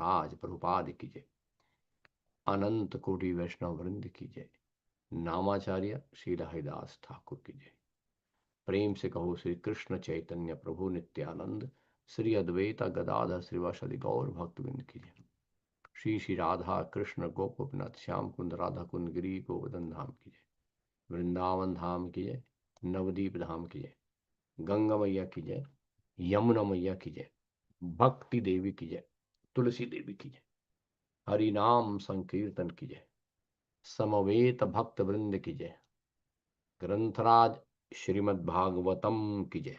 महाराज प्रभुपाद की जय। अनंत कोटि वैष्णव वृंद की जय। नामाचार्य श्री हरिदास ठाकुर की जय। प्रेम से कहो श्री कृष्ण चैतन्य प्रभु नित्यानंद श्री अद्वैता गदाधर श्रीवासदि गौर भक्तवृंद की जय। श्री श्री राधा कृष्ण गोपनाथ श्याम कुंद राधा कुंद गिरी गोवर्धन धाम की जय। वृंदावन धाम की जय। नवदीप धाम की जय। गंगा मैया की जय। यमुना मैया की जय। भक्ति देवी की जय। तुलसी देवी की जय। हरि नाम संकीर्तन की जय। समवेत भक्त वृंद की जय। ग्रंथराज श्रीमद् भागवतम की जय।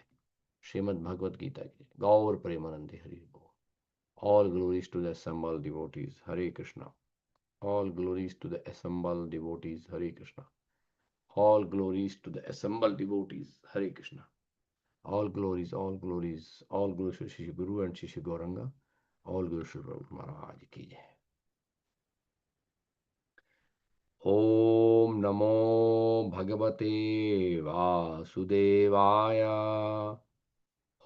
श्रीमद् भगवत गीता की जय। गौर प्रेमानंदे हरि बोल। All glories to the assembled devotees. Hare Krishna. All glories to the assembled devotees. Hare Krishna. All glories to the assembled devotees. Hare Krishna. All glories, all glories, all glories to Shri Guru and Shri Gauranga. All glories to Prabhu Maharaj ki jai. Om Namo Bhagavate Vasudevaya.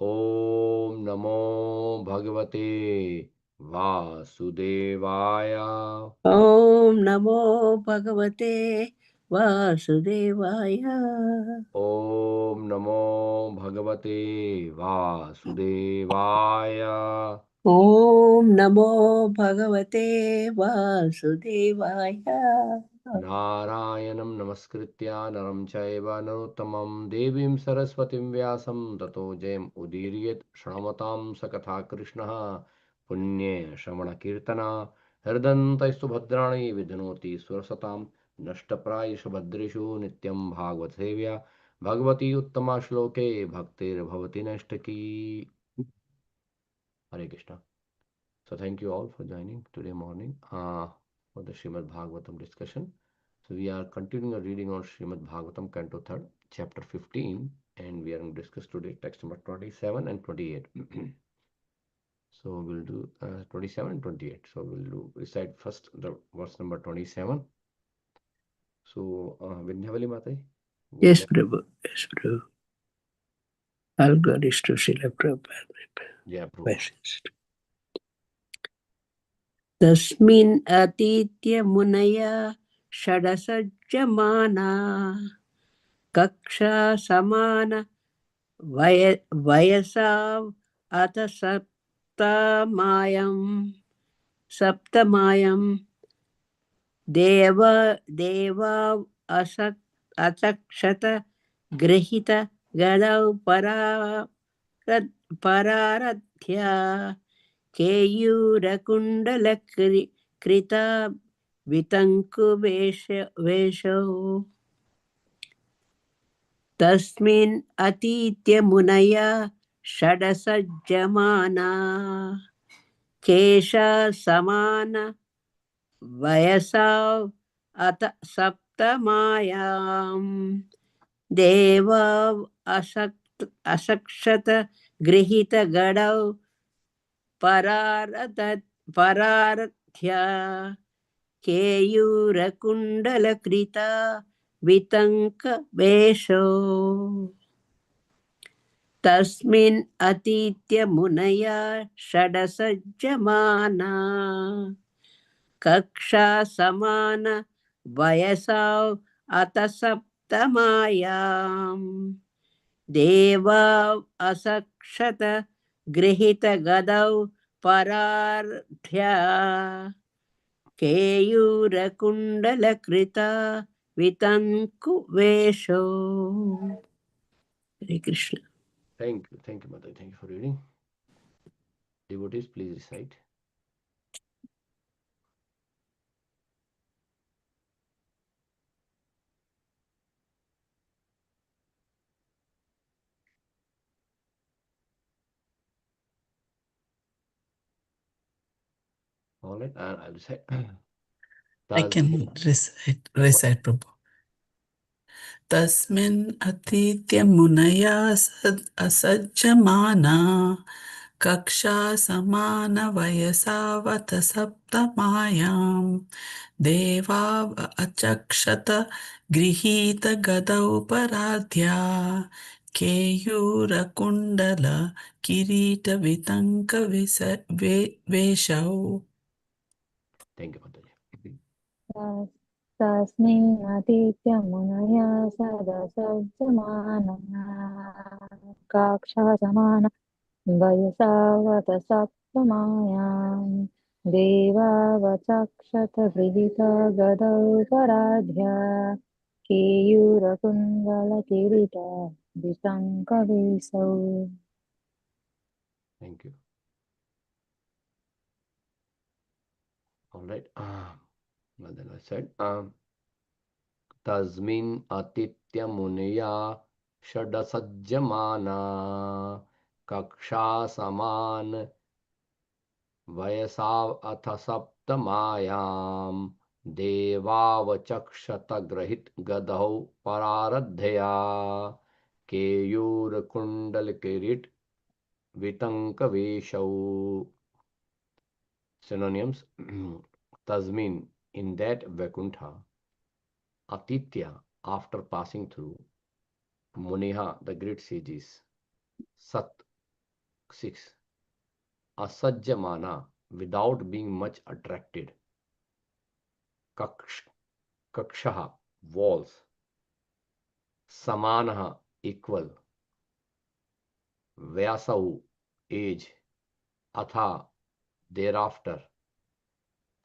Om Namo Bhagavate Vasudevaya. Om Namo Bhagavate Vasudevaya. Om Namo Bhagavate Vasudevaya. Om Namo Bhagavate Vasudevaya. नारायणं नमस्कृत्य नरं चैव नरोत्तमं देवीं सरस्वतीं व्यासं ततो जयम् उदीरयेत् शृण्वतां सकथा कृष्णः पुण्ये श्रवणकीर्तना हृदन्तैस्तु भद्राणि विध्नोति सुरसतां नष्टप्रायेषु भद्रेषु नित्यं भागवतसेव्या भगवती उत्तमा श्लोके भक्तिर्भवति नष्टकी. हरे Krishna. So thank you all for joining today morning for the Srimad Bhagavatam discussion. So we are continuing our reading on Srimad Bhagavatam, Canto 3rd, Chapter 15, and we are going to discuss today text number 27 and 28. So we'll do 27 and 28. So we'll do recite first the verse number 27. So Vindhyavali Mataji. Yes, Prabhu. Yes, Prabhu. All glories to Srila Prabhupada. Yeah, Prabhu. तस्मिन् अतीत्य मुनया षडसज्जमाना कक्षा समान वयसा अथ सप्तमायं देवा अचक्षत गृहीत गदौ परारध्या केयूरकुण्डलकृता वितङ्कुवेशौ तस्मिन् अतीत्य मुनया षडसज्जमाना केशा समान वयसा अथ सप्तमायां देवा अशक्षत गृहीत गडौ परारथ्या केयूरकुण्डलकृता वितङ्कवेशो तस्मिन् अतीत्य मुनया षडसज्जमाना कक्षा समान वयसा अथ सप्तमायां देवा असक्षत गृहीत गदौ परार्ध्या केयूरकुण्डलकृता वितङ्कुवेशो. Hare Krishna. Thank you, Mataji. Thank you for reading. Devotees, please recite. All right, and I'll say. I can recite, Prabhu. Tasmin atitya munaya asajjamana kaksha samana vayasavata saptamayam deva achakshata grihita gadau paradhya केयूरकुण्डल किरीटवितङ्कवेषौ Thank you, Mataji. तस्मिन्नतीत्यमुनया सदसज्जमानः काक्षसमान वयसावत सप्तमायाम् देवावचक्षत गृहीता गदौ पराध्या केयूरकुण्डलकिरीटा दिशङ्कवेशौ। Thank you. All right. Well, then I said, Tasmin atitya munaya षडसज्जमाना कक्षा समान वयसाव अथ सप्तमायां देवावचक्षत ग्रहित गदौ परारद्धया केयूरकुण्डलकिरीट वितङ्कवेशौ. Synonyms. Tasmin, in that Vaikuntha. Atitya, after passing through. Muniha, the great sages. Sat, 6. Asajjamana, without being much attracted. Kakshaha, walls. Samanaha, equal. Vyasau, age. Atha, thereafter.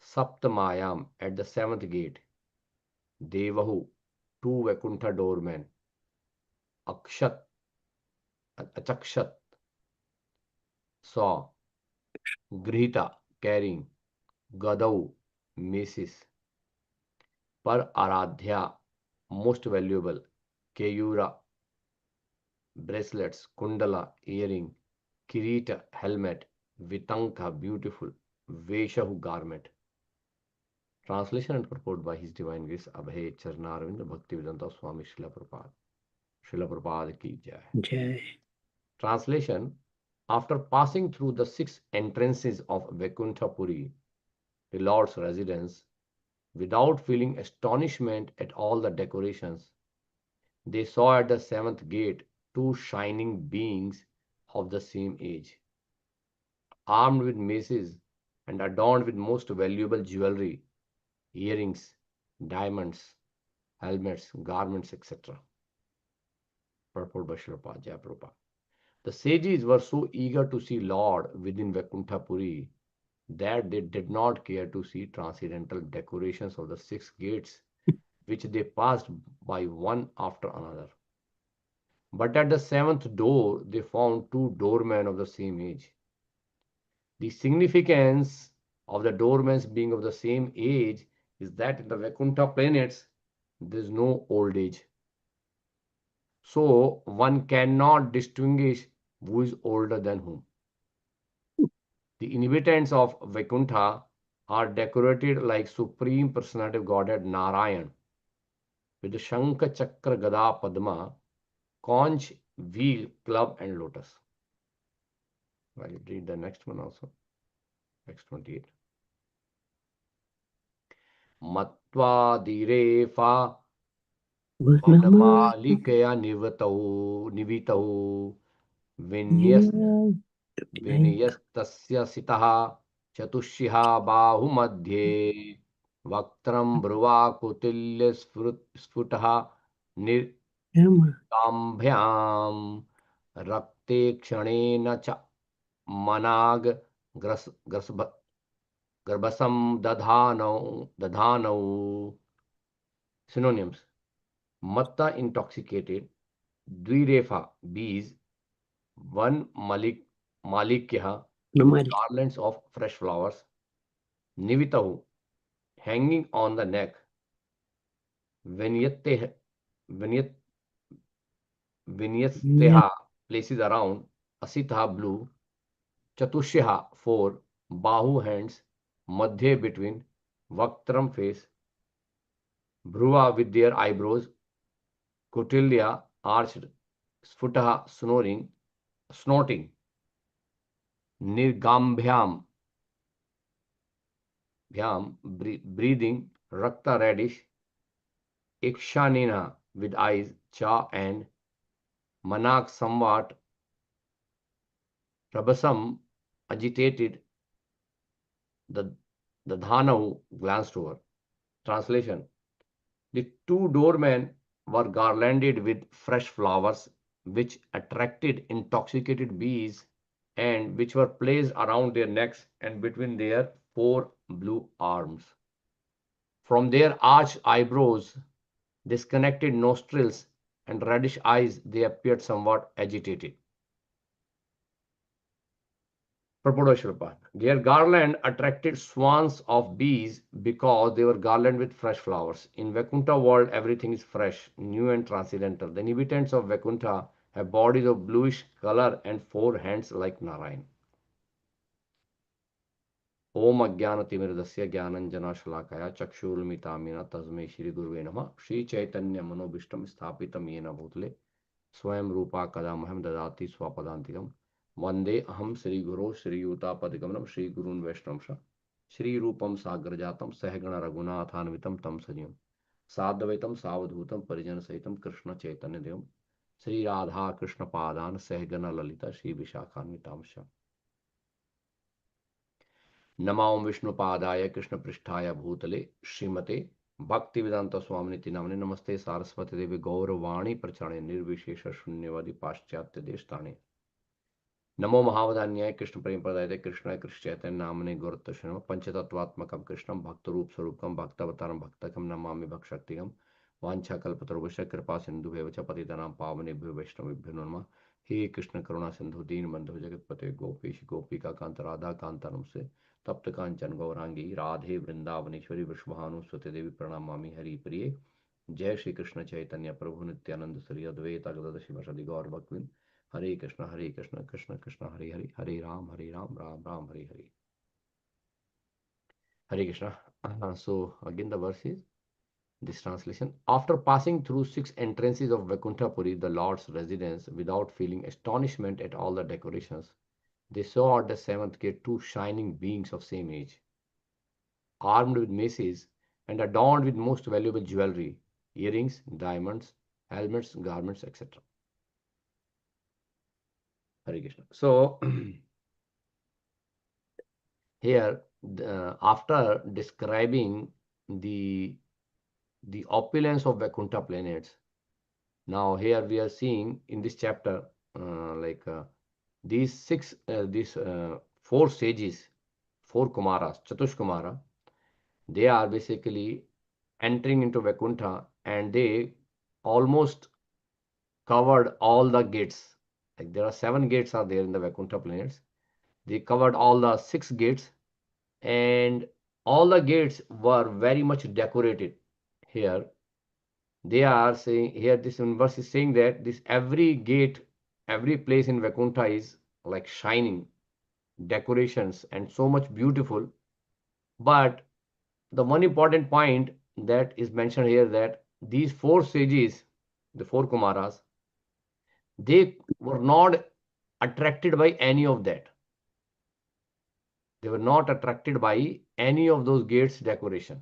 Saptamayam, at the seventh gate. Devahu, two Vaikuntha doormen. Achakshat, saw. Grihita, carrying. Gadau, maces. Par aradhya, most valuable. Keyura, bracelets. Kundala, earring. Kirita, helmet. Vitanka, beautiful. Veshahu, garment. Translation and purport by His Divine Grace Abhay Charnaravind Bhaktivedanta Swami Srila Prabhupada. Srila Prabhupada ki jai. Jai. Translation. After passing through the 6 entrances of Vaikuntha Puri, the Lord's residence, without feeling astonishment at all the decorations, they saw at the 7th gate 2 shining beings of the same age, armed with maces and adorned with most valuable jewelry, earrings, diamonds, helmets, garments, etc. Purport by Srila Prabhupada. The sages were so eager to see Lord within Vaikuntha Puri that they did not care to see transcendental decorations of the 6 gates, which they passed by one after another. But at the 7th door, they found 2 doormen of the same age. The significance of the doormen being of the same age is that in the Vaikuntha planets, there is no old age. So one cannot distinguish who is older than whom. The inhabitants of Vaikuntha are decorated like Supreme Personality of Godhead Narayan with the Shankha Chakra Gada Padma, conch, wheel, club, and lotus. I'll read the next one also. Next 28. Matva Direfa Vanamalikaya Nivitau Vinyastasya Sitaha Chatushiha Bahu Madhye Vaktram Brua Kutilya Sfutaha Nirgambhyam Rakte Kshanena Cha Manag Garbhasam Dadhanau. Synonyms. Matta, intoxicated. Dvirefa, bees. One Malikya, with garlands of fresh flowers. Nivitahu, hanging on the neck. Vinyasteha, places around. Asitha, blue. Chatushyaha, 4. Bahu, hands. Madhye, between. Vaktram, face. Bhruva, with their eyebrows. Kutilya, arched. Sfutaha, snorting. Nirgambhyam, breathing. Rakta, reddish. Ikshanina, with eyes. Cha, and Manak somewhat troublesome, agitated, the Dhanav glanced over. Translation: the two doormen were garlanded with fresh flowers, which attracted intoxicated bees and which were placed around their necks and between their four blue arms. From their arched eyebrows, disconnected nostrils, and reddish eyes, they appeared somewhat agitated. Purport Shilpa. Their garland attracted swarms of bees because they were garlanded with fresh flowers. In Vaikuntha world, everything is fresh, new and transcendental. The inhabitants of Vaikuntha have bodies of bluish color and four hands like Narayan. Om Ajnanatimirasya Jnananjana Chakshurmitamiena Tasmai Shri Guruve Namah. Shri Chaitanya Manobishtam Sthapitam Yena Bhutale Swayam Rupa Kadamaham Dadati Swapadantikam Vande Aham Shri Guru Shri Utapadikamam Shri Gurun Vaishnamsha Shri Rupam Sagrajatam Sahagana Raghunathanvitam Tam Sajam Sadvaitam Savadhutam Parijan Sahitam Krishna Chaitanya Devam Shri Radha Krishna Padan Sahagana Lalita Shri Vishakhanvitamsha नमाओं विष्णुपादाय कृष्ण पृष्ठाय भूतले श्रीमते भक्तिवेदांत स्वामिनिति नामने नमस्ते सारस्वती देवी गौरवाणी प्रचारणे निर्विशेष शून्यवादी पाश्चात्य देशताणे नमो महावदान्याय कृष्ण प्रेम प्रदाय कृष्णाय कृष्ण चैतन्य नामने गौरतोषण पंचतत्वात्मकं कृष्णं भक्त रूप स्वरूपम भक्तवतारम भक्तकम नमामि भक्शक्तिकम वाञ्छाकल्पतरुभ्यश्च कृपा सिन्धुभ्येव च पतितानां पावनेभ्यो वैष्णवेभ्यो नमः। हे कृष्ण करुणा सिंधु दीन बंधु जगतपते गोपेश गोपिका कांत राधा कांता नमस्ते तप्त कांचन गौरांगी राधे वृंदावनेश्वरी वृषभानुस्वते देवी प्रणमामि हरि प्रिय। जय श्री कृष्ण चैतन्य प्रभु नित्यानंद श्री अद्वैत गदाधर शिवासादि गौर भक्तवृंद। हरे Krishna Krishna Krishna Hare Hare Hare Ram Ram Ram Hare Hare. Hare Krishna. So again the verse is this translation. After passing through 6 entrances of Vaikuntha Puri, the Lord's residence, without feeling astonishment at all the decorations, they saw at the 7th gate 2 shining beings of same age, armed with maces and adorned with most valuable jewelry, earrings, diamonds, helmets, garments, etc. Hare Krishna. So here, after describing the opulence of Vaikuntha planets, now here we are seeing in this chapter these 4 sages, 4 Kumaras, Chatush Kumara, they are basically entering into Vaikuntha and they almost covered all the gates. Like there are 7 gates are there in the Vaikuntha planets. They covered all the 6 gates and all the gates were very much decorated. Here they are saying, here this verse is saying that this every gate, every place in Vaikuntha is like shining, decorations and so much beautiful. But the one important point that is mentioned here, that these 4 sages, the 4 Kumaras, they were not attracted by any of that. They were not attracted by any of those gates decoration.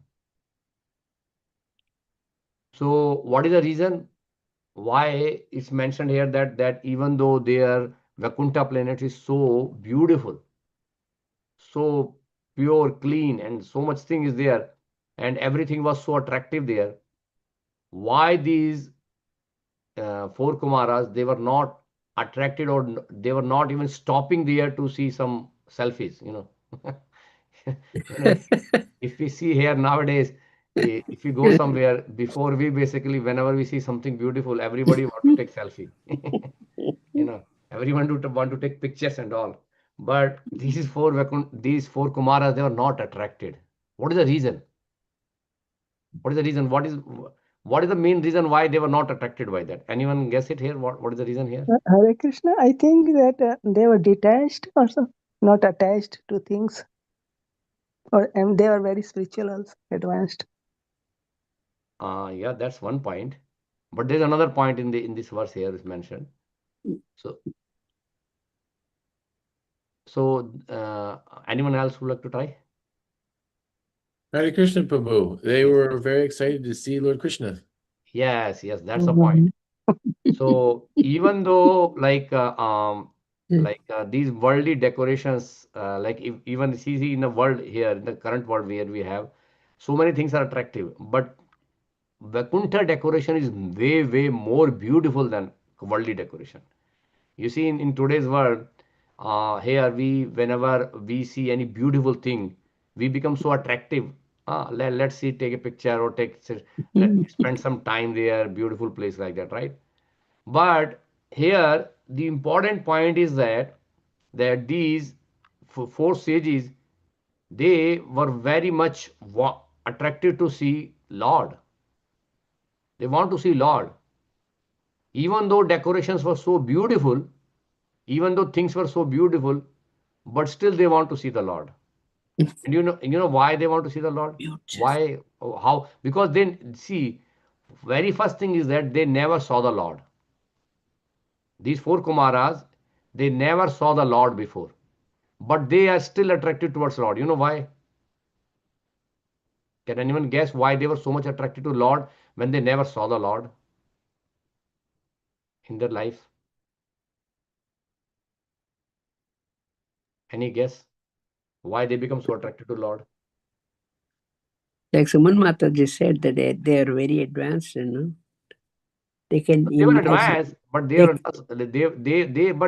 So what is the reason why it's mentioned here that even though their Vaikuntha planet is so beautiful, so pure, clean, and so much thing is there, and everything was so attractive there, why these 4 Kumaras, they were not attracted, or they were not even stopping there to see some selfies, you know. You know, if we see here nowadays, if you go somewhere, before we basically, whenever we see something beautiful, everybody want to take selfie. You know, everyone want to take pictures and all. But these 4 Kumaras, they were not attracted. What is the reason? What is the reason? What is the main reason why they were not attracted by that? Anyone guess it here? What is the reason here? Hare Krishna, I think that they were detached also, not attached to things, and they were very spiritual also, advanced. Yeah, that's one point. But there's another point in this verse here is mentioned. So anyone else would like to try? Hare Krishna Prabhu. They were very excited to see Lord Krishna. Yes, that's the point. So even though these worldly decorations, like if, even see in the world here, in the current world where we have, so many things are attractive, but Vaikuntha decoration is way more beautiful than worldly decoration. You see, in today's world, here we whenever we see any beautiful thing, we become so attractive. Let's see, take a picture or let spend some time there, beautiful place like that, right? But here the important point is that these four sages, they were very much attracted to see Lord. They want to see Lord. Even though decorations were so beautiful, even though things were so beautiful, but still they want to see the Lord. And you know why they want to see the Lord? Why? How? Because then see, very first thing is that they never saw the Lord. These four Kumaras, they never saw the Lord before, but they are still attracted towards Lord. You know why? Can anyone guess why they were so much attracted to Lord when they never saw the Lord in their life? Any guess why they become so attracted to Lord? Like Suman Mataji said that they are very advanced, They can They were imagine. advanced, but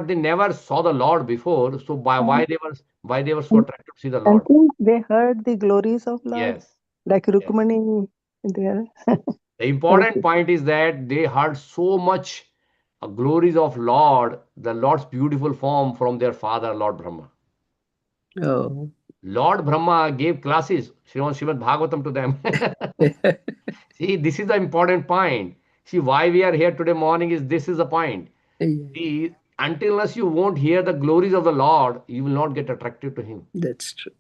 they never saw the Lord before. So why they were so attracted to see the I Lord? think they heard the glories of Lord, Yes, like yes. Rukmani there. The important point is that they heard so much glories of Lord, the Lord's beautiful form from their father, Lord Brahma. Oh. Lord Brahma gave classes, Srimad Bhagavatam to them. See, this is the important point. See, why we are here today morning is this is the point. See, until unless you won't hear the glories of the Lord, you will not get attracted to Him. That's true.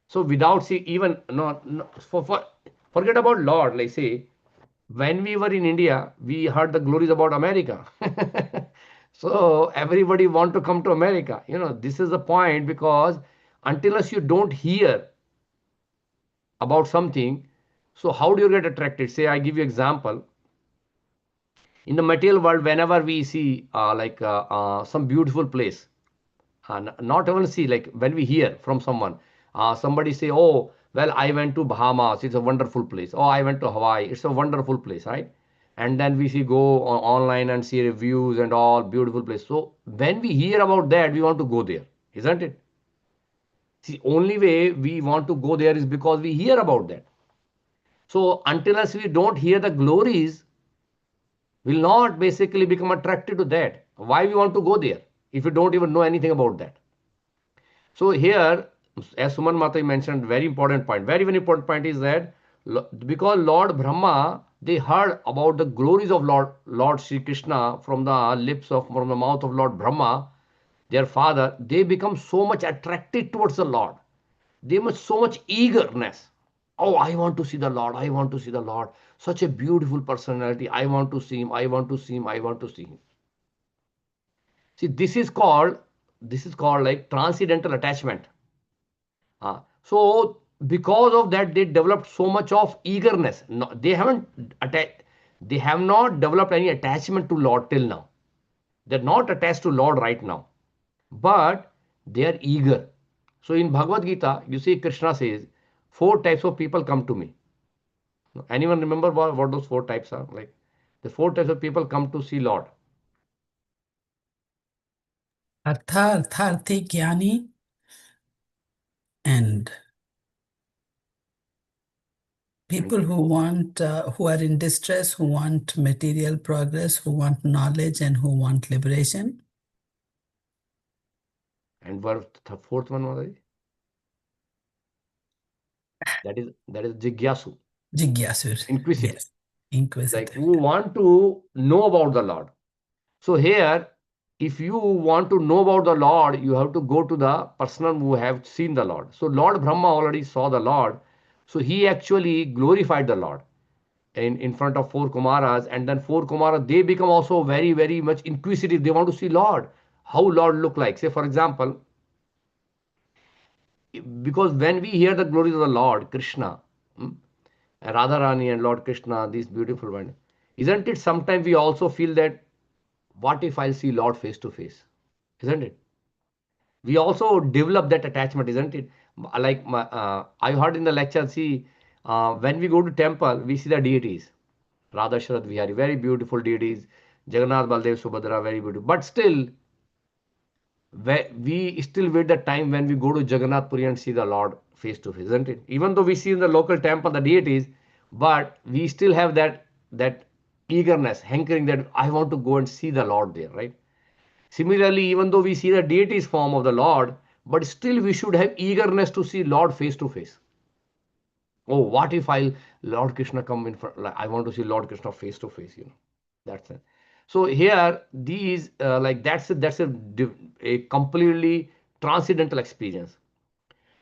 So without see even no forget about Lord, like say when we were in India, we heard the glories about America. So everybody want to come to America. This is the point because until unless you don't hear about something, so how do you get attracted? Say I give you example. In the material world, whenever we see some beautiful place, not even see, like when we hear from someone, somebody say, oh well, I went to Bahamas, it's a wonderful place. Oh, I went to Hawaii, it's a wonderful place, right? And then we see go online and see reviews and all beautiful place. So when we hear about that, we want to go there, isn't it? See, only way we want to go there is because we hear about that. So until as we don't hear the glories, will not basically become attracted to that. Why we want to go there if you don't even know anything about that? So here, as Suman Mata mentioned, very important point. Very important point is that because Lord Brahma, they heard about the glories of Lord Sri Krishna from the mouth of Lord Brahma, their father. They become so much attracted towards the Lord. They must so much eagerness. Oh, I want to see the Lord. I want to see the Lord. Such a beautiful personality. I want to see him. I want to see him. I want to see him. See, this is called like transcendental attachment. So because of that, they developed so much of eagerness. No, they have not developed any attachment to Lord till now. They're not attached to Lord right now, but they are eager. So in Bhagavad Gita, you see Krishna says, four types of people come to me. Anyone remember what those four types are? Like the four types of people come to see Lord. Artharthi Jnani and people who are in distress, who want material progress, who want knowledge, and who want liberation. And the fourth one was that is Jigyasu, Jigyasur. inquisitive, Yes. like Inquisitive. who want to know about the Lord. So here, if you want to know about the Lord, you have to go to the person who have seen the Lord. So Lord Brahma already saw the Lord. So he actually glorified the Lord in front of four Kumaras. And then four Kumaras, they become also very much inquisitive. They want to see Lord, how Lord look like. Say for example, because when we hear the glories of the Lord, Krishna, Radharani and Lord Krishna, these beautiful ones, Isn't it? Sometimes we also feel that, what if I'll see Lord face to face? Isn't it? We also develop that attachment, isn't it? Like I heard in the lecture, see, when we go to temple, we see the deities. Radha Sharad Vihari, very beautiful deities. Jagannath Baldev Subhadra, very beautiful. But still, we still wait the time when we go to Jagannath Puri and see the Lord face to face, isn't it? Even though we see in the local temple the deities, but we still have that eagerness, hankering that I want to go and see the Lord there, right? Similarly, even though we see the deity's form of the Lord, but still we should have eagerness to see Lord face to face. Oh, what if Lord Krishna come in front? Like, I want to see Lord Krishna face to face. That's it. So here, these like that's a completely transcendental experience.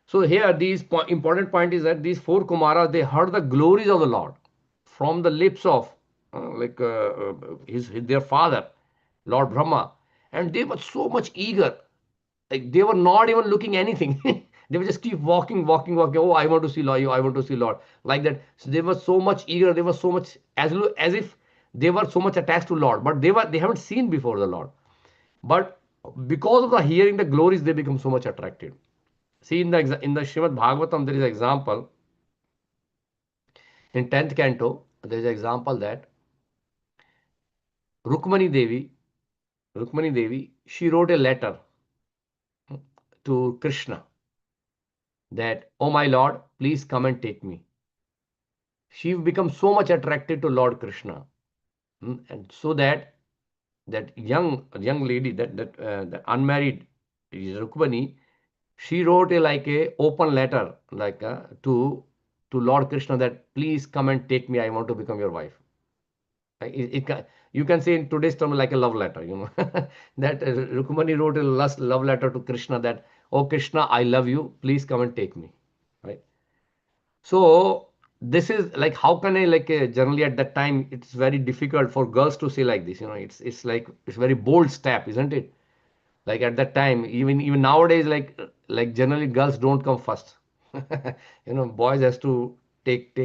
So here, these important point is that these four Kumaras, they heard the glories of the Lord from the lips of their father, Lord Brahma, and they were so much eager, like they were not even looking anything. They would just keep walking, walking, walking. Oh, I want to see Lord, I want to see Lord, like that. So they were so much eager, they were so much as if they were so much attached to Lord, but they haven't seen before the Lord. But because of the hearing the glories, they become so much attracted. See, in the Srimad Bhagavatam, there is an example. In 10th canto, there is an example that Rukmani Devi, she wrote a letter to Krishna that, oh my Lord, please come and take me. She becomes so much attracted to Lord Krishna, and so that young lady, that unmarried Rukmani, she wrote a open letter to Lord Krishna that please come and take me. I want to become your wife. You can say in today's term like a love letter, that Rukmani wrote a love letter to Krishna that, oh Krishna, I love you. Please come and take me. Right. So this is like, how can I generally at that time it's very difficult for girls to say like this. It's like it's very bold step, isn't it? Like at that time, even nowadays, like generally girls don't come first. Boys has to take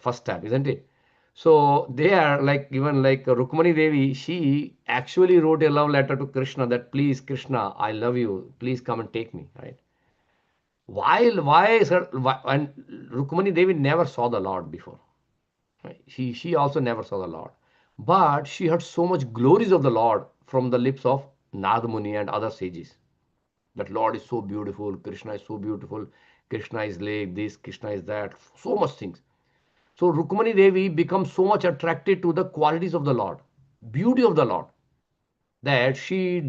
first step, isn't it? So they are like, even like Rukmani Devi, she actually wrote a love letter to Krishna that please Krishna, I love you, please come and take me, right? And Rukmani Devi never saw the Lord before. Right? She also never saw the Lord. But she heard so much glories of the Lord from the lips of Nard Muni and other sages. That Lord is so beautiful, Krishna is so beautiful, Krishna is like this, Krishna is that, so much things. So Rukmani Devi becomes so much attracted to the qualities of the Lord, beauty of the Lord, that she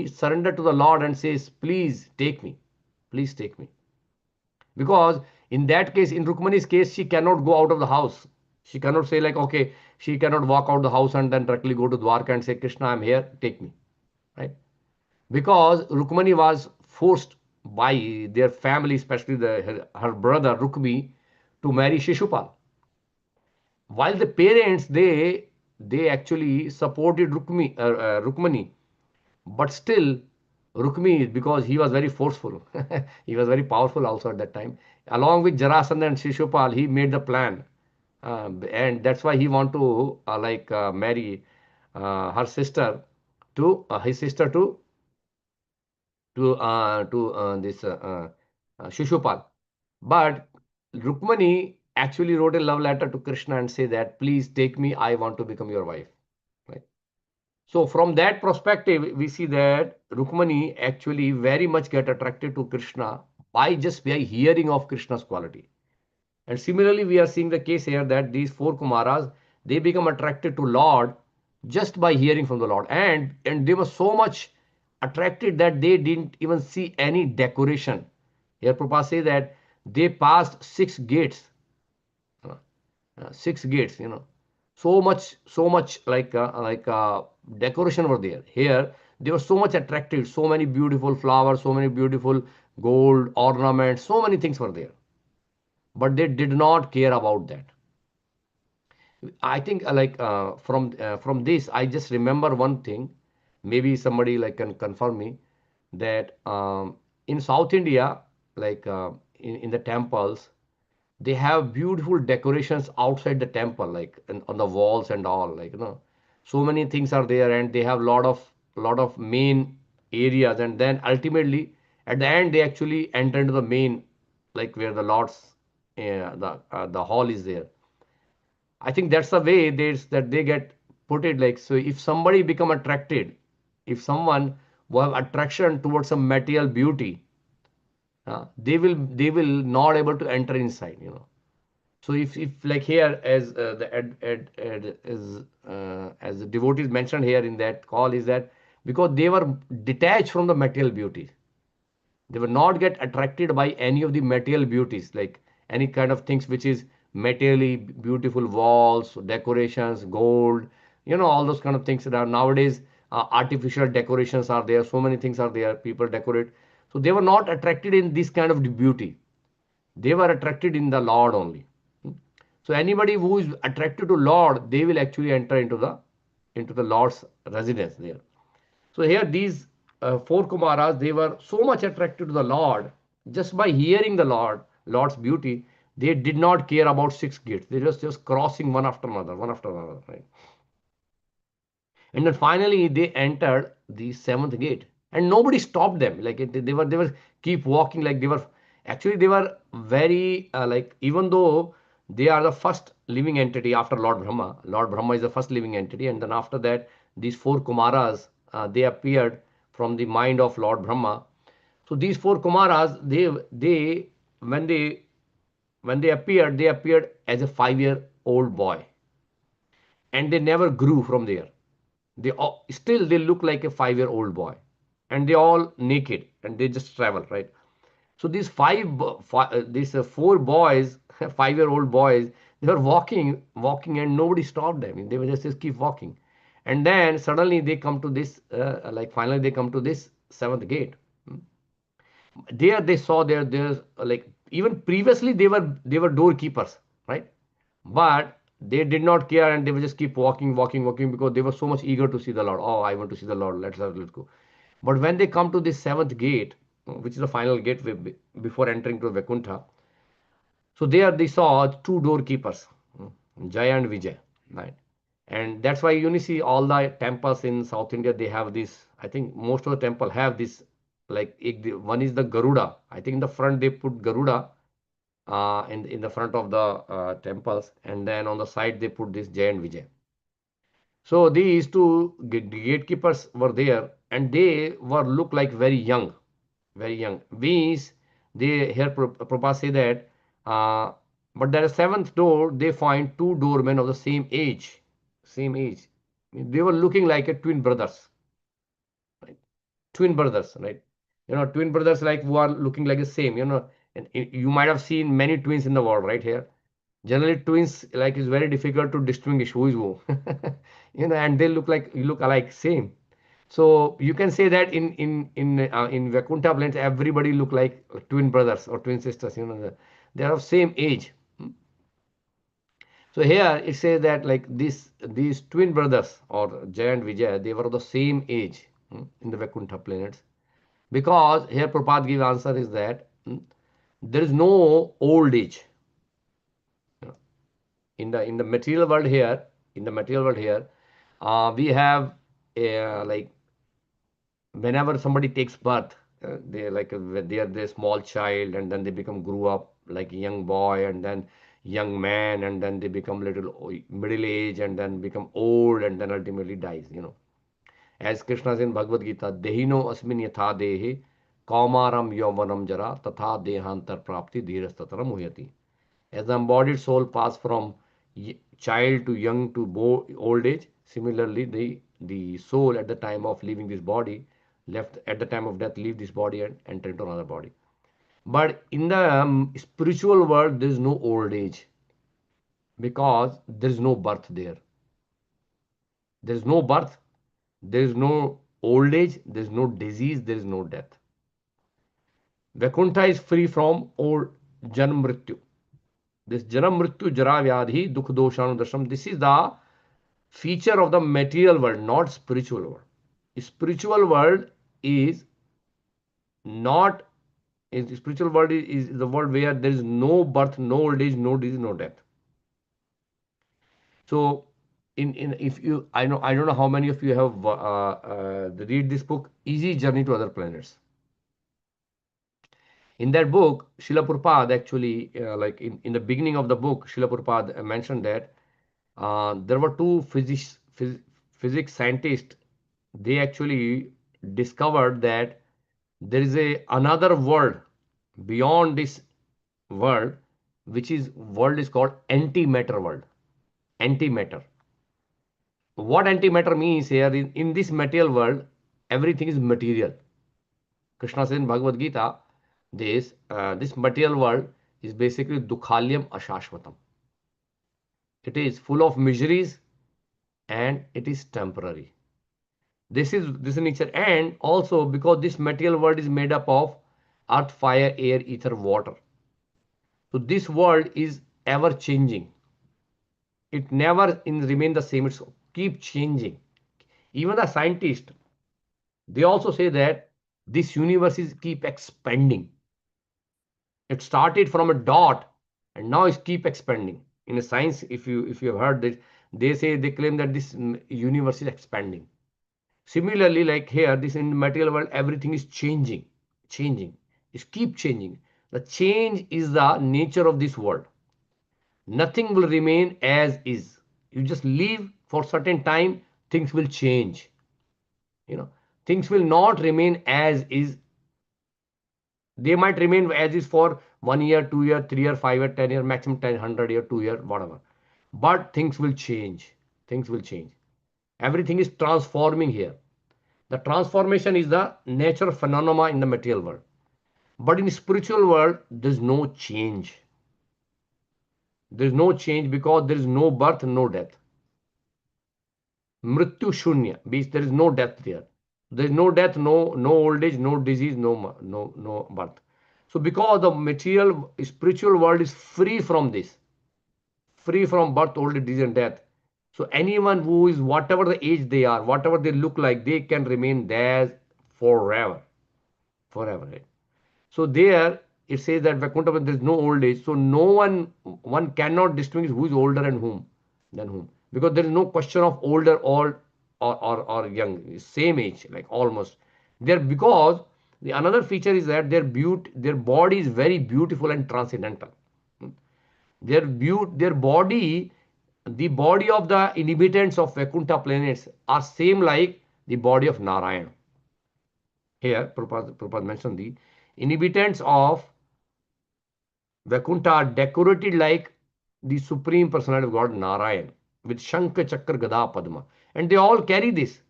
surrendered to the Lord and says, please take me, please take me. Because in that case, in Rukmani's case, she cannot go out of the house. She cannot say like, okay, she cannot walk out the house and then directly go to Dwarka and say, Krishna, I'm here, take me. Right? Because Rukmani was forced by their family, especially her brother Rukmi, to marry Shishupal. While the parents, they actually supported Rukmani, but still Rukmi, because he was very forceful, he was very powerful also at that time. Along with Jarasandha and Shishupal, he made the plan, and that's why he want to marry her sister to his sister to this Shishupal. But Rukmani actually wrote a love letter to Krishna and say that please take me, I want to become your wife. Right? So from that perspective, we see that Rukmani actually very much get attracted to Krishna by hearing of Krishna's quality. And similarly, we are seeing the case here that these four Kumaras, they become attracted to Lord just by hearing from the Lord. And they were so much attracted that they didn't even see any decoration. Here Prabhupada say that they passed six gates. 6 gates, so much decoration were there. Here they were so much attracted, so many beautiful flowers, so many beautiful gold ornaments, so many things were there, but they did not care about that. I think from this I just remember one thing. Maybe somebody can confirm me that in South India, in the temples, They have beautiful decorations outside the temple, like on the walls and all, like so many things are there, and they have lot of main areas, and then ultimately at the end they actually enter into the main, like where the Lord's the hall is there. I think that's the way that they get put it, like, so if somebody become attracted, if someone who have attraction towards some material beauty, they will not able to enter inside. So if like here, as the as the devotees mentioned here in that call, is that because they were detached from the material beauty, they will not get attracted by any of the material beauties, like any kind of things which is materially beautiful walls, decorations, gold, all those kind of things that are nowadays. Artificial decorations are there, so many things are there, people decorate. So they were not attracted in this kind of beauty. They were attracted in the Lord only. So anybody who is attracted to Lord, they will actually enter into the Lord's residence there. So here these four Kumaras, they were so much attracted to the Lord, just by hearing the Lord's beauty. They did not care about six gates. They just crossing one after another, one after another, right? And then finally they entered the seventh gate, and nobody stopped them. Like they were keep walking, like they were very like, even though they are the first living entity after Lord Brahma. Lord Brahma is the first living entity, and then after that these four Kumaras, they appeared from the mind of Lord Brahma. So these four Kumaras, they when they appeared as a 5-year-old boy, and they never grew from there. They all, still they look like a 5-year-old boy, and they all naked, and they just travel, right? So these these four boys, 5-year-old boys, they were walking, and nobody stopped them. They were just keep walking, and then suddenly they come to this, like finally they come to this seventh gate. There they saw there's like, even previously they were doorkeepers, right? But they did not care, and they would just keep walking, because they were so much eager to see the Lord. Oh, I want to see the Lord. Let's go. But when they come to this seventh gate, which is the final gate before entering to Vaikuntha, so there they saw two doorkeepers, Jaya and Vijay, right? And that's why you see all the temples in South India, they have this. I think most of the temple have this, like one is the Garuda. I think in the front they put Garuda, in the front of the temples, and then on the side they put this Jay and Vijay. So these two gatekeepers were there, and they were look like very young, very young. Means they here Prabhupada say that, but there is seventh door. They find two doormen of the same age, same age. They were looking like a twin brothers, right? Twin brothers, right? Twin brothers, like, who are looking like the same. And you might have seen many twins in the world, right here. Generally twins, like, is very difficult to distinguish who is who. And they look alike, same. So you can say that in Vaikuntha plains, everybody look like twin brothers or twin sisters. They are of same age. So here it says that, like, these twin brothers, or Jay and Vijay, they were of the same age, in the Vaikuntha planets. Because here Prabhupada gives answer is that, there is no old age. In the material world here, we have, like, whenever somebody takes birth, they like, they are the small child, and then they become grew up like a young boy, and then young man, and then they become little middle age, and then become old, and then ultimately dies. As Krishna says in Bhagavad Gita, Dehino asmin yatha dehe kaumaram yauvanam jara tatha dehantar prapti dhirastatara muhyati. As the embodied soul pass from child to young to old age, similarly the soul at the time of leaving this body, left at the time of death, leave this body and enter into another body. But in the spiritual world, there is no old age, because there is no birth there. There is no birth, there is no old age, there is no disease, there is no death. Vaikuntha is free from old janam mrityu. This janam mrityu jara vyadhi dukh doshanudasham. This is the feature of the material world, not spiritual world. Spiritual world is not In the spiritual world is the world where there is no birth, no old age, no disease, no death. So, in if you, I don't know how many of you have read this book, Easy Journey to Other Planets. In that book, Srila Prabhupada actually, like in the beginning of the book, Srila Prabhupada mentioned that there were two physics scientists. They actually discovered that there is another world beyond this world, which is world is called antimatter world. Antimatter. What antimatter means here in this material world, everything is material. Krishna says in Bhagavad Gita, this material world is basically dukhalyam ashashvatam. It is full of miseries and it is temporary. This is nature, and also because this material world is made up of earth, fire, air, ether, water. So this world is ever changing. It never remain the same. It's keep changing. Even the scientists, they also say that this universe is keep expanding. It started from a dot and now it's keep expanding. In a science, if you have heard this, they claim that this universe is expanding. Similarly, like here, this in the material world, everything is changing. It keep changing. The change is the nature of this world. Nothing will remain as is. You just live for certain time, things will change. Things will not remain as is. They might remain as is for 1 year, 2 year, 3 year, 5 year, 10 year, maximum 10, 100 year, 2 year, whatever. But things will change. Things will change. Everything is transforming here. The transformation is the natural phenomena in the material world. But in the spiritual world, there's no change. There's no change because there is no birth, no death. Mrityu shunya means there is no death there. There is no death, no old age, no disease, no birth. So because the material spiritual world is free from this, free from birth, old age, disease, and death. So anyone who is whatever the age they are, whatever they look like, they can remain there forever. Forever. Right? So there it says that Vaikuntha, there is no old age. So no one cannot distinguish who is older and whom than whom. Because there is no question of older or young. Same age, like almost. There because the another feature is that their body is very beautiful and transcendental. Their body, the body of the inhabitants of Vaikuntha planets are same like the body of Narayana. Here, Prabhupada mentioned the inhabitants of Vaikuntha are decorated like the Supreme Personality of God, Narayan, with Shankha, Chakra, Gada, Padma. And they all carry this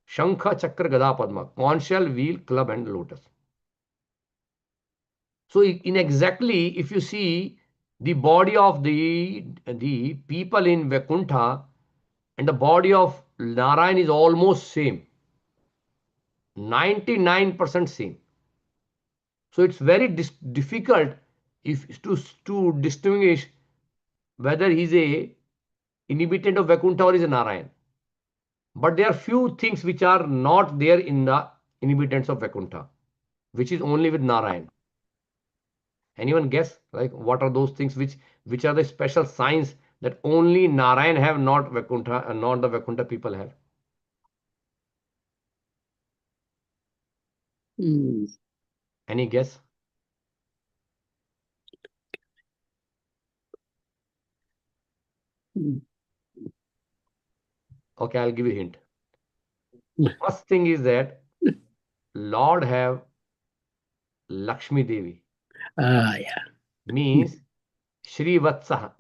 Shankha, Chakra, Gada, Padma, conch shell, wheel, club, and lotus. So, in exactly, if you see the body of the people in Vaikuntha and the body of Narayan is almost same, 99% same. So it's very difficult if to distinguish whether he's a inhabitant of Vaikuntha or is a Narayan. But there are few things which are not there in the inhabitants of Vaikuntha, which is only with Narayan. Anyone guess? Like what are those things which are the special signs that only Narayan have, not Vaikuntha, and not the Vaikuntha people have? Any guess? Okay, I'll give you a hint. First thing is that Lord have Lakshmi Devi. Yeah. Means Shri Vatsaha.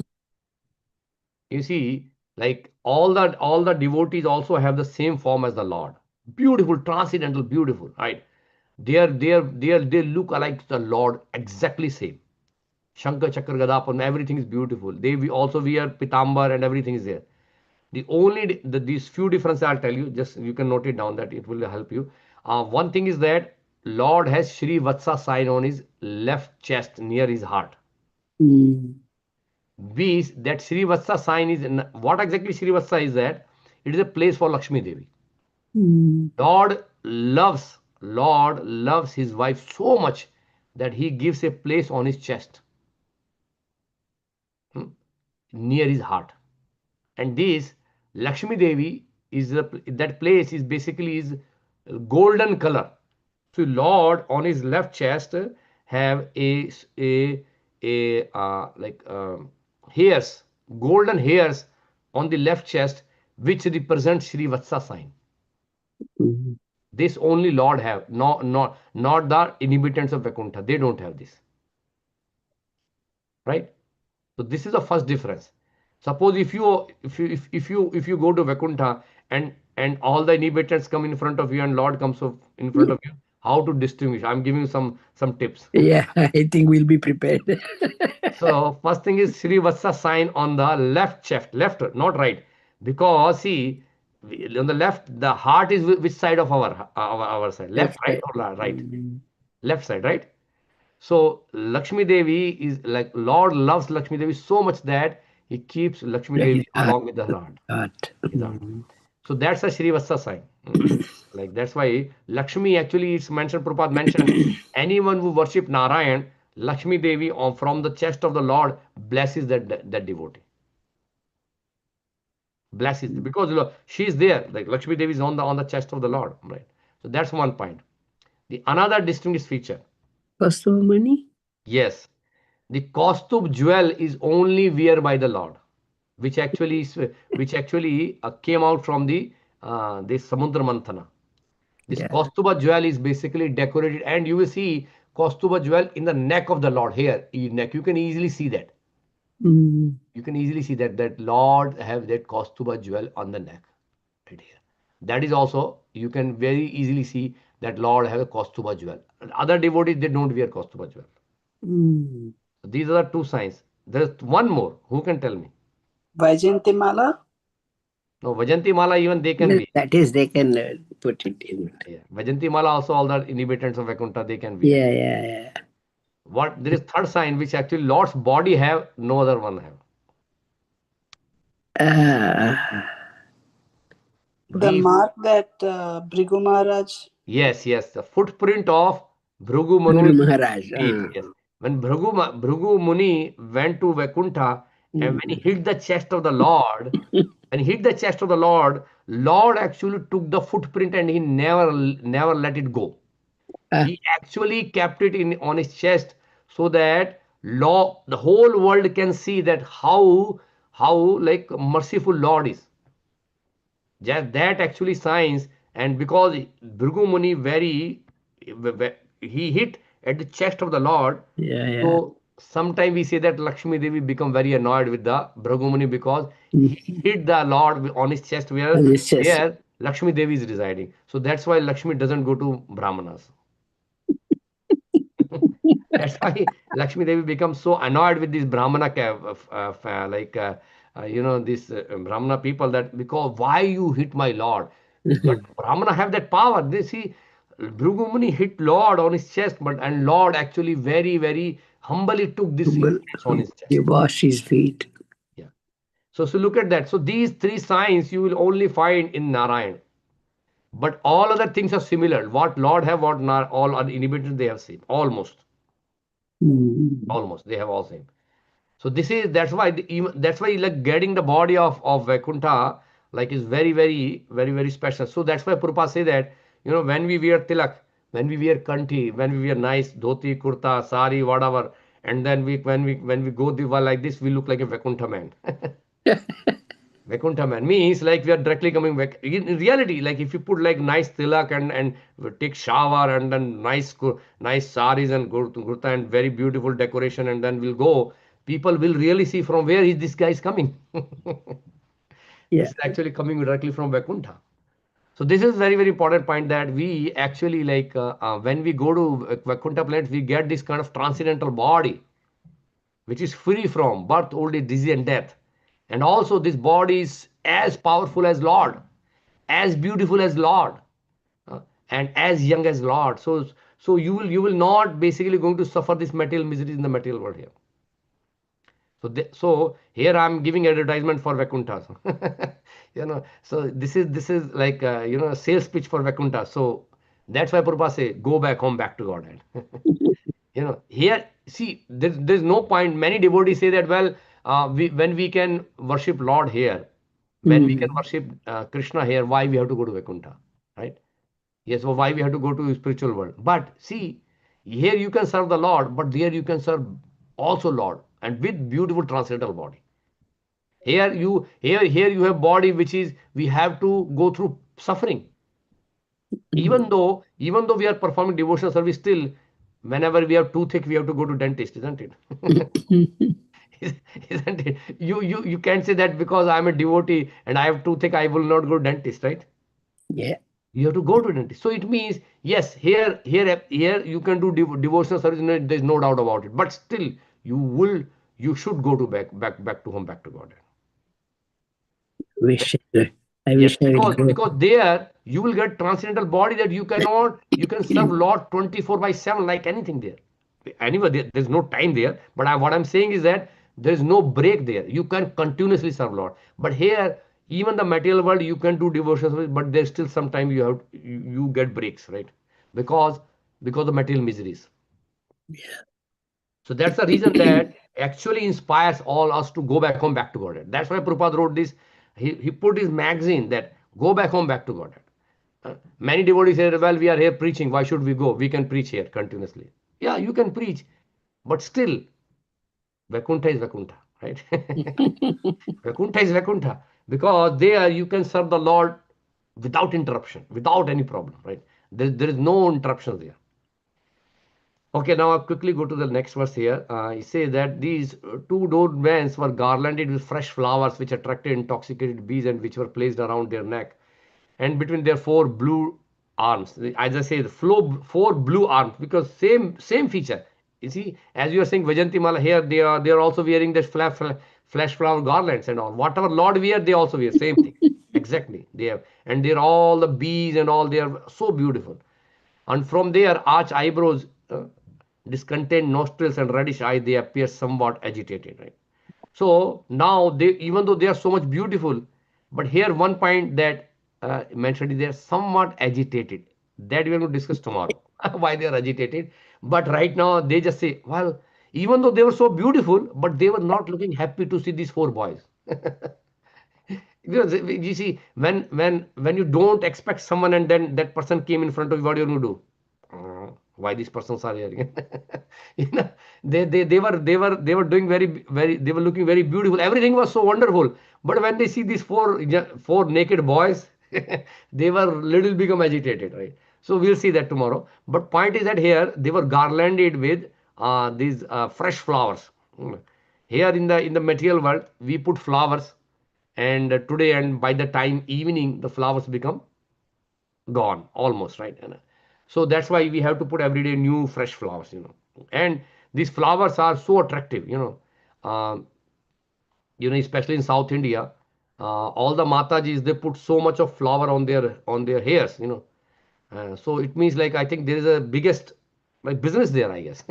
You see, like all the devotees also have the same form as the Lord. Beautiful, transcendental, beautiful, right? They look like the Lord, exactly same. Shankar, Chakra, Gada, Padma, everything is beautiful. We also wear pitambar and everything is there. These few differences I'll tell you. Just you can note it down that it will help you. One thing is that Lord has Shri Vatsa sign on his left chest near his heart. That Srivatsa sign is what exactly Srivatsa is that? It is a place for Lakshmi Devi. Lord loves his wife so much that he gives a place on his chest, near his heart. And this Lakshmi Devi is that place is basically is golden color. So Lord on his left chest have a hairs, golden hairs on the left chest, which represents Sri Vatsa sign. Mhm. This only Lord have, not the inhabitants of Vaikuntha. They don't have this, right? So this is the first difference. Suppose if you go to Vaikuntha and all the inhabitants come in front of you and Lord comes in front of you, how to distinguish? I'm giving you some tips. Yeah, I think we'll be prepared. So first thing is Sri Vatsa sign on the left chest, left, not right, because see on the left the heart is which side of our side, left, That's right, right. or right, Mhm. left side, right? So Lakshmi Devi is like Lord loves Lakshmi Devi so much that he keeps Lakshmi Yeah, his Devi heart. along with the heart. Heart. His heart. Mhm. So that's a Srivastha sign. Like that's why Lakshmi actually it's mentioned, Prabhupada mentioned, anyone who worship Narayan, Lakshmi Devi from the chest of the Lord blesses that devotee. Blesses because she is there. Like Lakshmi Devi is on the chest of the Lord, right? So that's one point. The another distinguished feature. Cost of money? Yes, the Kaustubh jewel is only wear by the Lord, which actually came out from the Samudra Manthana. This Yeah. Kaustubha jewel is basically decorated, and you will see Kaustubha jewel in the neck of the Lord here, neck. You can easily see that. Mm. You can easily see that Lord have that Kaustubha jewel on the neck, right here. That is also you can very easily see that Lord have a Kaustubha jewel. Other devotees they don't wear Kaustubha jewel. Mm. These are the two signs. There's one more. Who can tell me? Vajantimala? No, Vajanti Mala even they can Well, wear. that is, they can put it in. Yeah. Vajanti Mala also all the inhabitants of Vaikuntha they can wear. Yeah, yeah, What there is third sign which actually Lord's body have, no other one have. yeah. The The mark that Bhrigu Maharaj. yes, the footprint of Bhrigu Guru Manu's Maharaj. feet. Yes. When Bhrigu Muni went to Vaikuntha and when he Mm. hit the chest of the Lord, when he hit the chest of the Lord, Lord actually took the footprint and he never let it go. Ah, He actually kept it in on his chest so that the whole world can see that how like merciful Lord is. Just that actually signs, and because Bhrigu Muni he hit at the chest of the Lord, yeah, yeah. so sometimes we say that Lakshmi Devi become very annoyed with the Bhrigu Muni because he Mm. hit the Lord on his chest And it's just, where Lakshmi Devi is residing. So that's why Lakshmi doesn't go to Brahmanas. That's why Lakshmi Devi becomes so annoyed with these Brahmana, these Brahmana people that because why you hit my Lord? But Brahmana have that power. They see Bhrigu Muni hit Lord on his chest, and Lord actually very, very humbly took this humble. hits on his chest. You wash his feet. Yeah. So look at that. So these three signs you will only find in Narayan. But all other things are similar. What Lord have, all other inhabitants they have same. Mm. Almost. They have all same. So that's why like getting the body of Vaikuntha like is very very special. So that's why Prabhupada say that when we wear tilak, when we wear kanthi, when we wear nice dhoti, kurta, sari, whatever, and then when we go diva like this, we look like a Vaikuntha man. Vaikuntha man means like we are directly coming back. In reality, like if you put like nice tilak and take shower and then nice saris and kurta and very beautiful decoration and then we'll go, people will really see from where is this guy is coming. This Yeah. is actually coming directly from Vaikuntha. So this is very important point that we actually like when we go to Vaikuntha planet, we get this kind of transcendental body which is free from birth, old age, disease, and death. And also, this body is as powerful as Lord, as beautiful as Lord, uh, and as young as Lord. So you will not basically going to suffer this material miseries in the material world here. So here I'm giving advertisement for Vaikuntha. So this is like sales pitch for Vaikuntha. So that's why Prabhupada say, go back home, back to Godhead. Here, see, there's no point. Many devotees say that, well, when we can worship Lord here, when we can worship Krishna here, why we have to go to Vaikuntha, right? Yes, so why we have to go to spiritual world? But see, here you can serve the Lord, but there you can serve also Lord, and with beautiful transcendental body. Here you have body which is we have to go through suffering. Even though we are performing devotional service, still whenever we have toothache, we have to go to dentist, isn't it? Isn't it? You can't say that because I'm a devotee and I have toothache, I will not go to dentist, right? Yeah. You have to go to dentist. So it means yes, here you can do devotional service. There's no doubt about it. But still, you should go to back to home, back to God. Wish I Yes, wish I will go. because there you will get transcendental body that you can serve Lord 24/7 like anything there. Anyway, there's no time there. But what I'm saying is that there's no break there. You can continuously serve Lord. But here, even the material world, you can do devotional service, but there's still some time you get breaks, right? Because the material miseries. So that's the reason that actually inspires all us to go back home, back to Godhead. That's why Prabhupada wrote this. He put his magazine that go back home, back to Godhead. Many devotees say, well, we are here preaching. Why should we go? We can preach here continuously. Yeah, you can preach. But still, Vaikuntha is Vaikuntha, right? Vaikuntha is Vaikuntha. Because there you can serve the Lord without interruption, without any problem, right? There is no interruption there. Okay, now I'll quickly go to the next verse here. It says that these two-doored vans were garlanded with fresh flowers which attracted intoxicated bees and which were placed around their neck and between their four blue arms. As I say, the four blue arms because same feature. You see, as you are saying, Vajanti Mala here, they are also wearing that flesh flower garlands and all. Whatever Lord wear, they also wear same thing. Exactly, they have, and they're all the bees and all. They are so beautiful, and from their arch eyebrows. Discontent nostrils and reddish eye, they appear somewhat agitated, right? So now they, even though they are so much beautiful, but here one point that mentioned is they are somewhat agitated. That we are going to discuss tomorrow. Why they are agitated. But right now they just say, well, even though they were so beautiful, but they were not looking happy to see these four boys. Because you see, when you don't expect someone and then that person came in front of you, what are you going to do? Why these persons are here? you know, they were doing very they were looking very beautiful. Everything was so wonderful. But when they see these four naked boys, they were little become agitated, right? So we'll see that tomorrow. But point is that here they were garlanded with these fresh flowers. Here in the material world, we put flowers and today and by the time evening the flowers become gone almost, right? And so that's why we have to put every day new fresh flowers, and these flowers are so attractive, um, especially in South India. All the matajis, they put so much of flower on their hairs, so it means like I think there is a biggest like business there, I guess.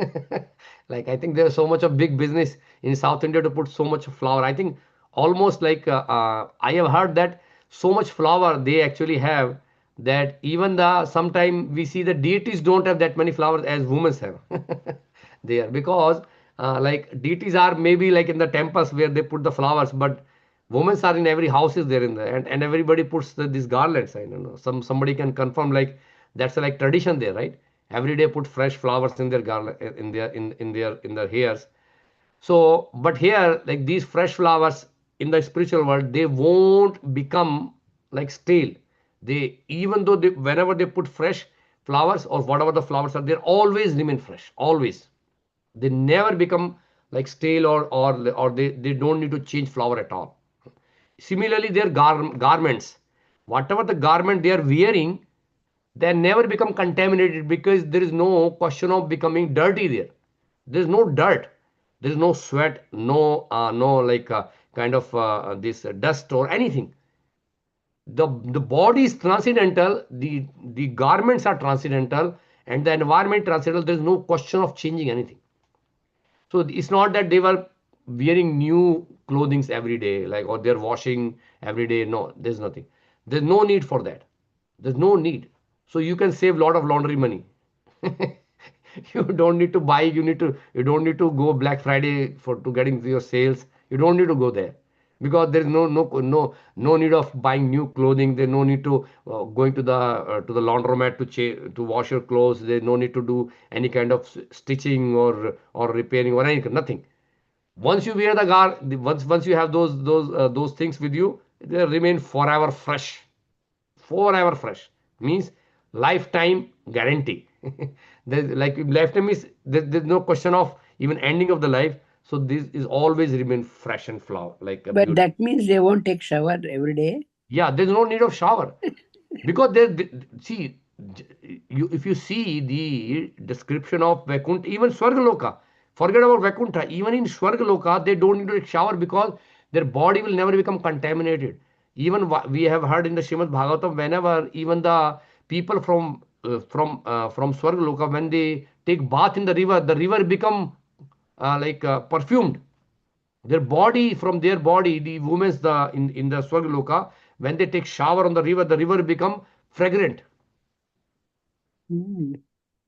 Like I think there's so much of big business in South India to put so much flower. I think almost like I have heard that so much flower they actually have that even the sometime we see the deities don't have that many flowers as women have there because like deities are maybe like in the temples where they put the flowers, but women are in every house is there in the and everybody puts these garlands. I don't know. Somebody can confirm like that's like tradition there, right? Every day put fresh flowers in their garland in their hairs. So, but here like these fresh flowers in the spiritual world, they won't become like stale. They even though whenever they put fresh flowers or whatever the flowers are, they always remain fresh. Always. They never become like stale or they don't need to change flower at all. Similarly, their garments, whatever the garment they are wearing, they never become contaminated because there is no question of becoming dirty there. There is no dirt, there is no sweat, no like kind of this dust or anything. The body is transcendental, the garments are transcendental, and the environment transcendental. There is no question of changing anything. So it's not that they were wearing new clothing every day, like or they're washing every day. No, there's nothing. There's no need for that. There's no need. So you can save a lot of laundry money. You don't need to buy. You don't need to go Black Friday to getting your sales. You don't need to go there because there is no need of buying new clothing. There's no need to going to the laundromat to wash your clothes. There's no need to do any kind of stitching or repairing or anything. Nothing. Once you wear the once you have those things with you, they remain forever fresh. Forever fresh means lifetime guarantee. There's like lifetime is there's no question of even ending of the life. So this is always remain fresh and flower like a But beauty. that means they won't take shower every day. Yeah, there's no need of shower because see if you see the description of Vaikuntha, even Swargaloka, forget about Vaikuntha, even in Swargaloka they don't need to shower because their body will never become contaminated. Even we have heard in the Srimad Bhagavatam, whenever even the people from Swargaloka, when they take bath in the river become perfumed. Their body, from their body, the women's in the Swargaloka, when they take shower on the river become fragrant. Hmm.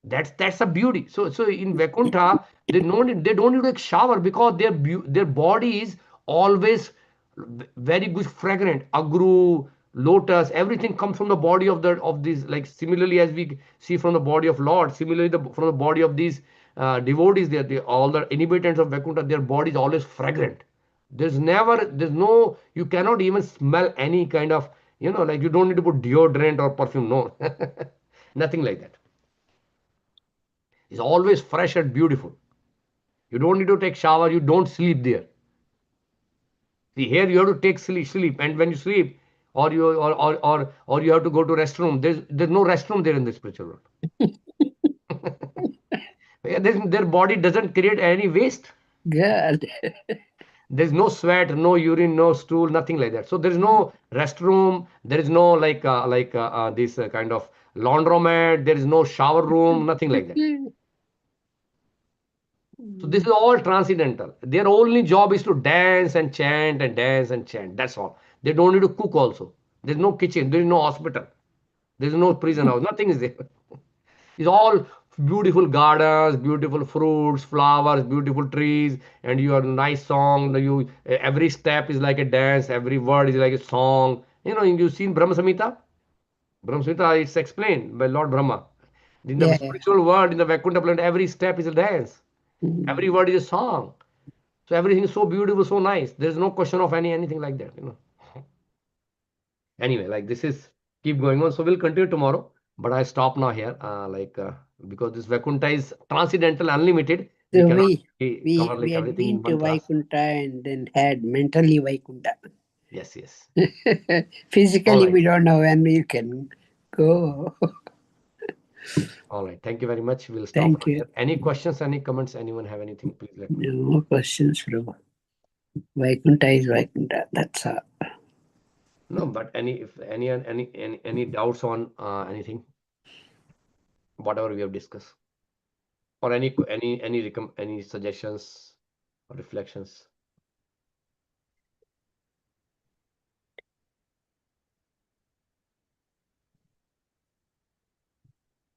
That's a beauty. So in Vaikuntha, they don't need to take shower because their body is always very good fragrant. Agru, lotus, everything comes from the body of these. Like similarly, as we see from the body of Lord, similarly from the body of these devotees, all the inhabitants of Vaikuntha, their body is always fragrant. There's no, you cannot even smell any kind of, like you don't need to put deodorant or perfume. No, nothing like that. It's always fresh and beautiful. You don't need to take shower. You don't sleep there. See, here you have to take sleep, and when you sleep, or you have to go to restroom. There's no restroom there in the spiritual world. Their body doesn't create any waste. God. There's no sweat, no urine, no stool, nothing like that. So there is no restroom. There is no this kind of laundromat. There is no shower room. Nothing like that. So this is all transcendental. Their only job is to dance and chant and dance and chant. That's all. They don't need to cook also. There's no kitchen. There is no hospital. There is no prison house. Nothing is there. It's all beautiful gardens, beautiful fruits, flowers, beautiful trees, and your nice song. Every step is like a dance. Every word is like a song. You've seen Brahma Samhita. Brahma Samhita, it's explained by Lord Brahma. In the Yeah. spiritual world, in the Vaikuntha planet, every step is a dance. Every word is a song. So everything is so beautiful, so nice. There's no question of anything like that. Anyway, like this is keep going on. So we'll continue tomorrow. But I stop now here. Because this Vaikuntha is transcendental, unlimited. We So cannot we cover like had everything in been to one class. Vaikuntha and then had mentally Vaikuntha. Yes, yes. Physically, All we right. don't know when we can go. All right. Thank you very much. We'll stop Thank now you. here. Any questions, any comments? Anyone have anything? Please let me know. No questions, Prabhu. Vaikuntha is Vaikuntha. That's all. No, but any doubts on anything, whatever we have discussed, or any suggestions or reflections.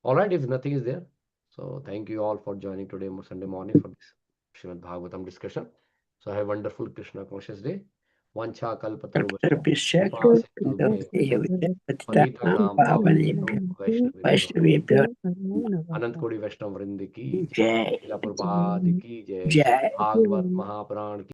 All right, if nothing is there, so thank you all for joining today Sunday morning for this Srimad Bhagavatam discussion. So have a wonderful Krishna conscious day. Vancha kalpatarubhasya kripa sindhubhyo patitanam pavanebhyo vaishnavebhyo अनंत कोटि वैष्णव वृंद की जय, Jai. Srila Prabhupada की जय, Jai. Bhagavat Mahapuran की